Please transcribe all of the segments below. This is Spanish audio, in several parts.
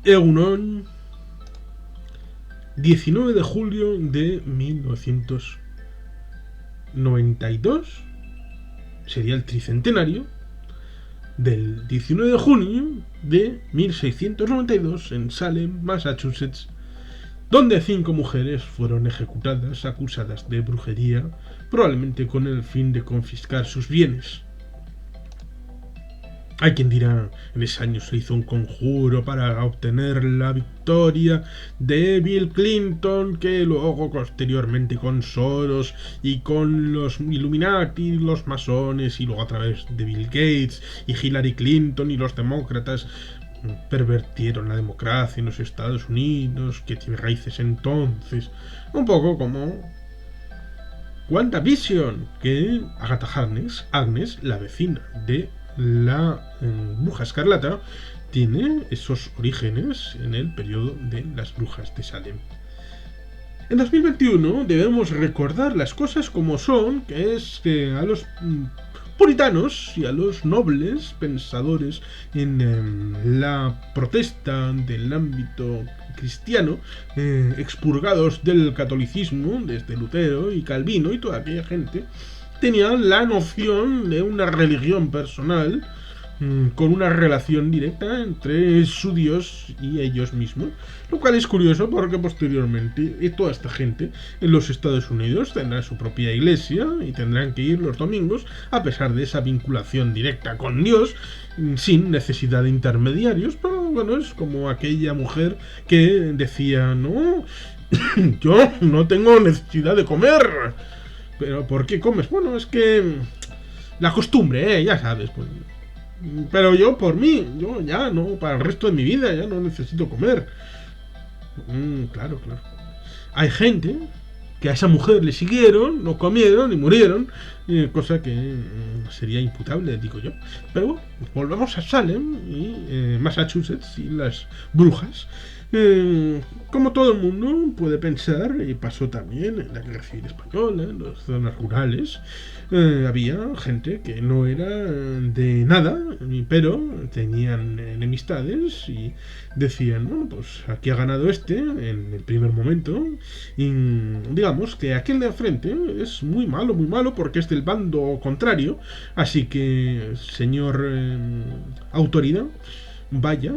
Egunon, 19 de julio de 1992, sería el tricentenario del 19 de junio de 1692 en Salem, Massachusetts, donde 5 mujeres fueron ejecutadas acusadas de brujería, probablemente con el fin de confiscar sus bienes. Hay quien dirá, en ese año se hizo un conjuro para obtener la victoria de Bill Clinton, que luego posteriormente con Soros y con los Illuminati, los masones, y luego a través de Bill Gates y Hillary Clinton y los demócratas pervertieron la democracia en los Estados Unidos, que tiene raíces entonces, un poco como WandaVision, que Agatha Agnes, la vecina de la bruja escarlata, tiene esos orígenes en el periodo de las brujas de Salem. En 2021 debemos recordar las cosas como son, que es que a los puritanos y a los nobles pensadores en la protesta del ámbito cristiano, expurgados del catolicismo desde Lutero y Calvino y toda aquella gente, tenían la noción de una religión personal con una relación directa entre su Dios y ellos mismos, lo cual es curioso porque posteriormente toda esta gente en los Estados Unidos tendrá su propia iglesia y tendrán que ir los domingos a pesar de esa vinculación directa con Dios sin necesidad de intermediarios. Pero bueno, es como aquella mujer que decía, no, yo no tengo necesidad de comer. ¿Pero por qué comes? Bueno, es que la costumbre, ya sabes, pues. Pero yo por mí, yo ya no, para el resto de mi vida ya no necesito comer. Claro. Hay gente que a esa mujer le siguieron, no comieron y murieron, cosa que sería imputable, digo yo. Pero bueno, volvemos a Salem y Massachusetts y las brujas. Como todo el mundo puede pensar, y pasó también en la Guerra Civil Española, en las zonas rurales, había gente que no era de nada, pero tenían enemistades y decían, bueno, pues aquí ha ganado este en el primer momento, y digamos que aquel de frente es muy malo porque es del bando contrario, así que, señor autoridad, vaya,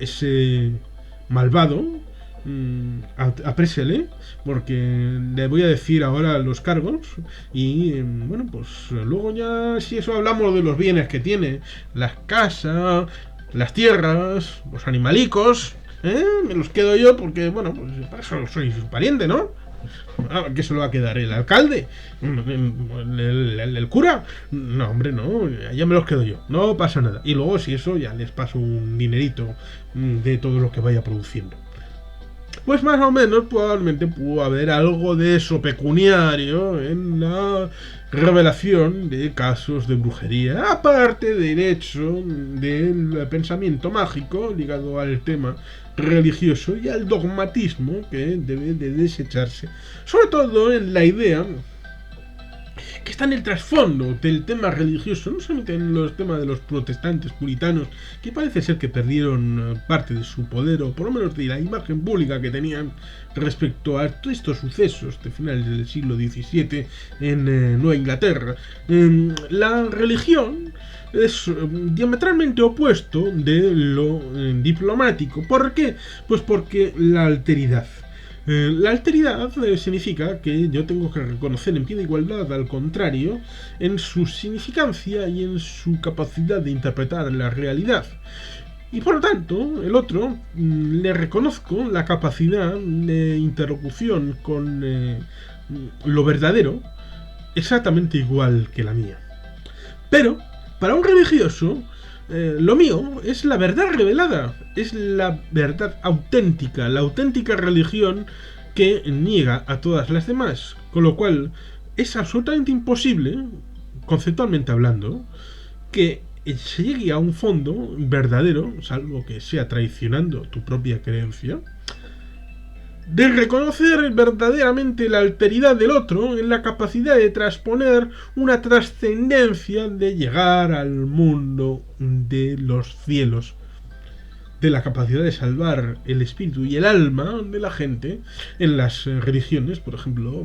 ese malvado, aprésele, porque le voy a decir ahora los cargos y bueno, pues luego ya, si eso hablamos de los bienes que tiene, las casas, las tierras, los animalicos, me los quedo yo porque, bueno, pues para eso soy su pariente, ¿no? ¿Qué se lo va a quedar? ¿El alcalde? ¿El cura? No, hombre, no, ya me los quedo yo, no pasa nada. Y luego, si eso, ya les paso un dinerito de todo lo que vaya produciendo. Pues más o menos probablemente pudo haber algo de eso pecuniario en la revelación de casos de brujería, aparte del hecho del pensamiento mágico ligado al tema religioso y al dogmatismo que debe de desecharse, sobre todo en la idea que está en el trasfondo del tema religioso, no solamente en los temas de los protestantes puritanos, que parece ser que perdieron parte de su poder, o por lo menos de la imagen pública que tenían respecto a todos estos sucesos de finales del siglo XVII en Nueva Inglaterra. La religión es diametralmente opuesto de lo diplomático. ¿Por qué? Pues porque la alteridad. La alteridad significa que yo tengo que reconocer en pie de igualdad al contrario en su significancia y en su capacidad de interpretar la realidad. Y por lo tanto, el otro le reconozco la capacidad de interlocución con lo verdadero exactamente igual que la mía. Pero, para un religioso, lo mío es la verdad revelada, es la verdad auténtica, la auténtica religión que niega a todas las demás, con lo cual es absolutamente imposible, conceptualmente hablando, que se llegue a un fondo verdadero, salvo que sea traicionando tu propia creencia, de reconocer verdaderamente la alteridad del otro en la capacidad de transponer una trascendencia de llegar al mundo de los cielos. de la capacidad de salvar el espíritu y el alma de la gente en las religiones, por ejemplo,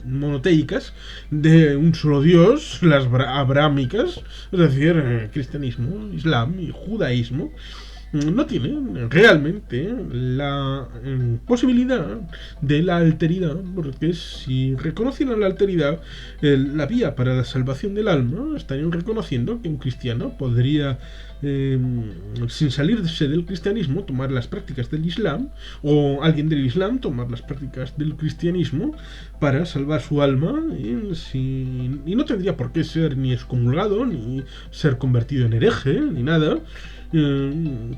monoteicas, de un solo Dios, las abrámicas, es decir, cristianismo, islam y judaísmo, no tienen realmente la posibilidad de la alteridad, porque si reconocieran la alteridad, la vía para la salvación del alma, estarían reconociendo que un cristiano podría, sin salirse del cristianismo, tomar las prácticas del islam, o alguien del islam tomar las prácticas del cristianismo para salvar su alma, y no tendría por qué ser ni excomulgado, ni ser convertido en hereje, ni nada,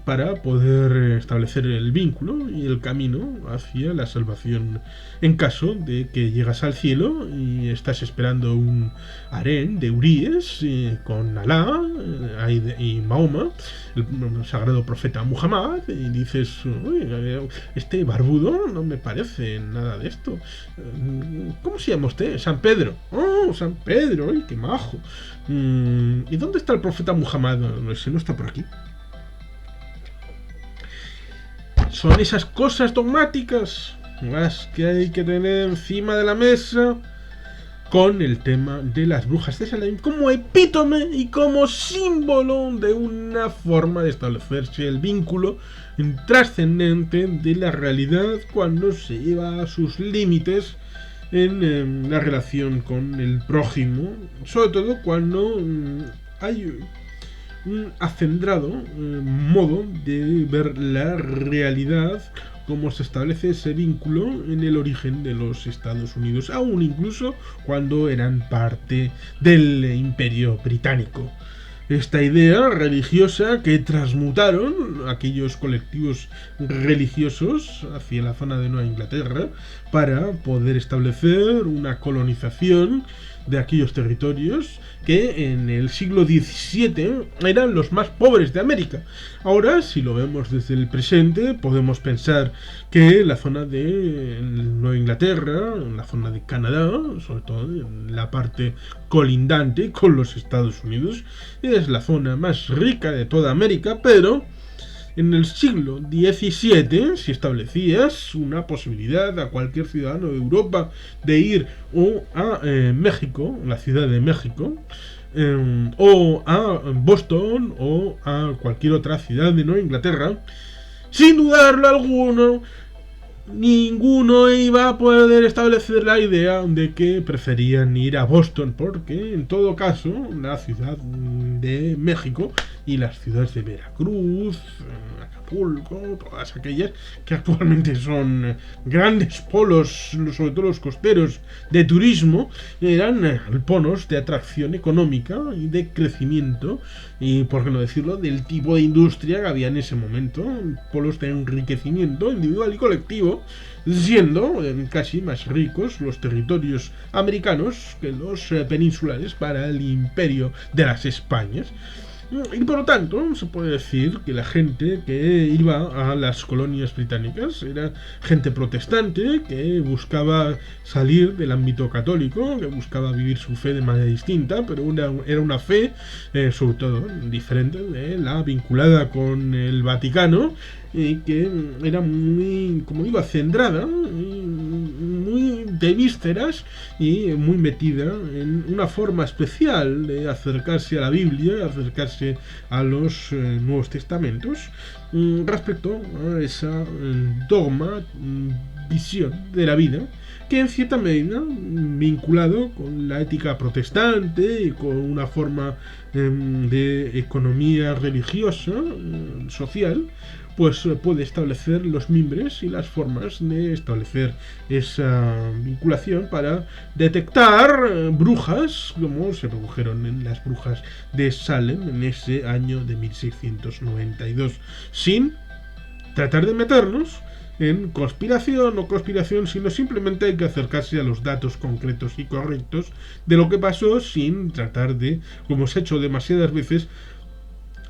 para poder establecer el vínculo y el camino hacia la salvación en caso de que llegas al cielo y estás esperando un harén de huríes con Alá y Mahoma, el sagrado profeta Muhammad, y dices, este barbudo no me parece nada de esto. ¿Cómo se llama usted? San Pedro. Oh, San Pedro, ¡ay, qué majo! ¿Y dónde está el profeta Muhammad? No sé, no está por aquí. Son esas cosas dogmáticas las que hay que tener encima de la mesa con el tema de las brujas de Salem como epítome y como símbolo de una forma de establecerse el vínculo trascendente de la realidad cuando se lleva a sus límites en la relación con el prójimo, sobre todo cuando hay un acendrado modo de ver la realidad, cómo se establece ese vínculo en el origen de los Estados Unidos, aún incluso cuando eran parte del Imperio Británico. Esta idea religiosa que transmutaron aquellos colectivos religiosos hacia la zona de Nueva Inglaterra para poder establecer una colonización de aquellos territorios que en el siglo XVII eran los más pobres de América. Ahora, si lo vemos desde el presente, podemos pensar que la zona de Nueva Inglaterra, la zona de Canadá, sobre todo en la parte colindante con los Estados Unidos, es la zona más rica de toda América, pero en el siglo XVII, si establecías una posibilidad a cualquier ciudadano de Europa de ir o a México, la Ciudad de México, o a Boston o a cualquier otra ciudad de Nueva Inglaterra, sin dudarlo alguno, ninguno iba a poder establecer la idea de que preferían ir a Boston, porque en todo caso la Ciudad de México y las ciudades de Veracruz, Acapulco, todas aquellas que actualmente son grandes polos, sobre todo los costeros, de turismo, eran polos de atracción económica y de crecimiento, y por qué no decirlo, del tipo de industria que había en ese momento, polos de enriquecimiento individual y colectivo, siendo casi más ricos los territorios americanos que los peninsulares para el imperio de las Españas. Y por lo tanto, se puede decir que la gente que iba a las colonias británicas era gente protestante que buscaba salir del ámbito católico, que buscaba vivir su fe de manera distinta, pero era una fe, sobre todo, diferente de la vinculada con el Vaticano, que era muy, como digo, centrada, muy de vísceras y muy metida en una forma especial de acercarse a la Biblia, acercarse a los Nuevos Testamentos, respecto a esa dogma, visión de la vida, que en cierta medida, vinculado con la ética protestante y con una forma de economía religiosa, social, pues puede establecer los mimbres y las formas de establecer esa vinculación para detectar brujas, como se produjeron en las brujas de Salem en ese año de 1692, sin tratar de meternos en conspiración o conspiración, sino simplemente hay que acercarse a los datos concretos y correctos de lo que pasó, sin tratar de, como se ha hecho demasiadas veces,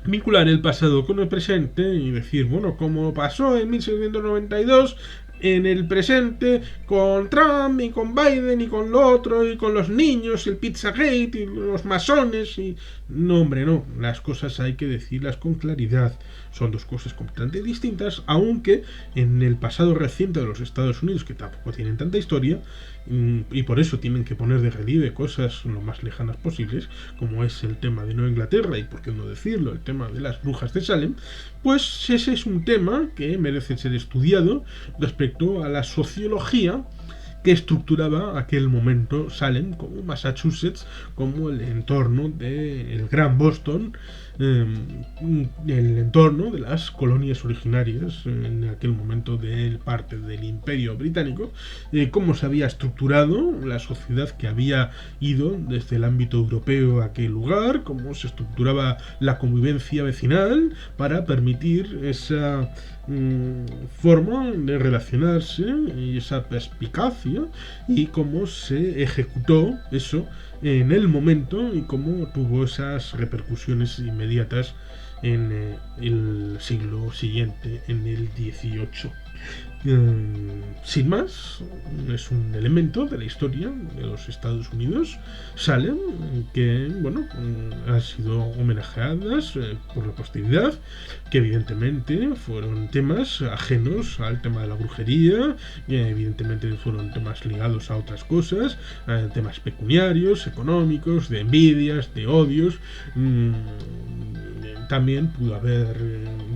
vincular el pasado con el presente y decir, bueno, como pasó en 1692, en el presente con Trump y con Biden y con lo otro y con los niños, el Pizzagate y los masones y... No, hombre, no. Las cosas hay que decirlas con claridad. Son dos cosas completamente distintas, aunque en el pasado reciente de los Estados Unidos, que tampoco tienen tanta historia, y por eso tienen que poner de relieve cosas lo más lejanas posibles, como es el tema de Nueva Inglaterra y, por qué no decirlo, el tema de las brujas de Salem, pues ese es un tema que merece ser estudiado respecto a la sociología que estructuraba aquel momento Salem como Massachusetts, como el entorno del Gran Boston, el entorno de las colonias originarias en aquel momento de parte del Imperio Británico, cómo se había estructurado la sociedad que había ido desde el ámbito europeo a aquel lugar, cómo se estructuraba la convivencia vecinal para permitir esa forma de relacionarse y esa perspicacia, y cómo se ejecutó eso en el momento y cómo tuvo esas repercusiones inmediatas en el siglo siguiente, en el XVIII. Sin más, es un elemento de la historia de los Estados Unidos, Salem, que bueno, ha sido homenajeadas por la posteridad, que evidentemente fueron temas ajenos al tema de la brujería, evidentemente fueron temas ligados a otras cosas, temas pecuniarios, económicos, de envidias, de odios. También pudo haber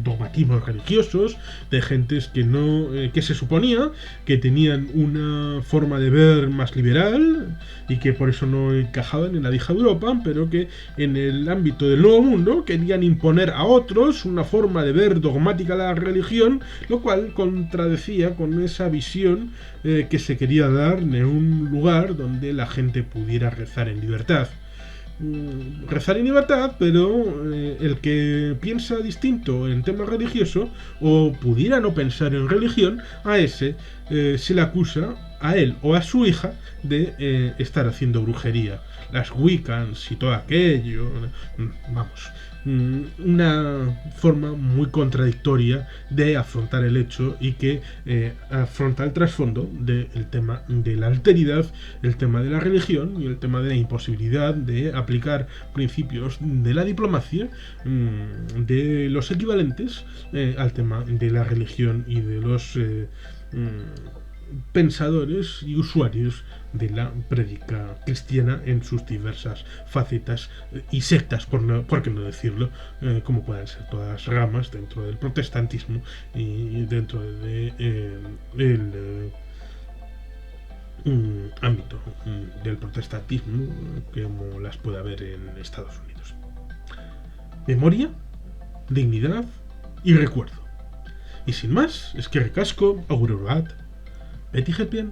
dogmatismos religiosos de gentes que no que se suponía que tenían una forma de ver más liberal y que por eso no encajaban en la vieja Europa, pero que en el ámbito del Nuevo Mundo querían imponer a otros una forma de ver dogmática la religión, lo cual contradecía con esa visión que se quería dar de un lugar donde la gente pudiera rezar en libertad. Rezar en libertad, pero el que piensa distinto en tema religioso o pudiera no pensar en religión, a ese se le acusa, a él o a su hija, de estar haciendo brujería. Las Wiccans y todo aquello, vamos, una forma muy contradictoria de afrontar el hecho y que afronta el trasfondo del tema de la alteridad, el tema de la religión y el tema de la imposibilidad de aplicar principios de la diplomacia, de los equivalentes al tema de la religión y de los pensadores y usuarios de la prédica cristiana en sus diversas facetas y sectas, por qué no decirlo, como puedan ser todas las ramas dentro del protestantismo y dentro del ámbito del protestantismo, como las puede haber en Estados Unidos. Memoria, dignidad y recuerdo. Y sin más, es que recasco, auguro bat, Betty Hepien.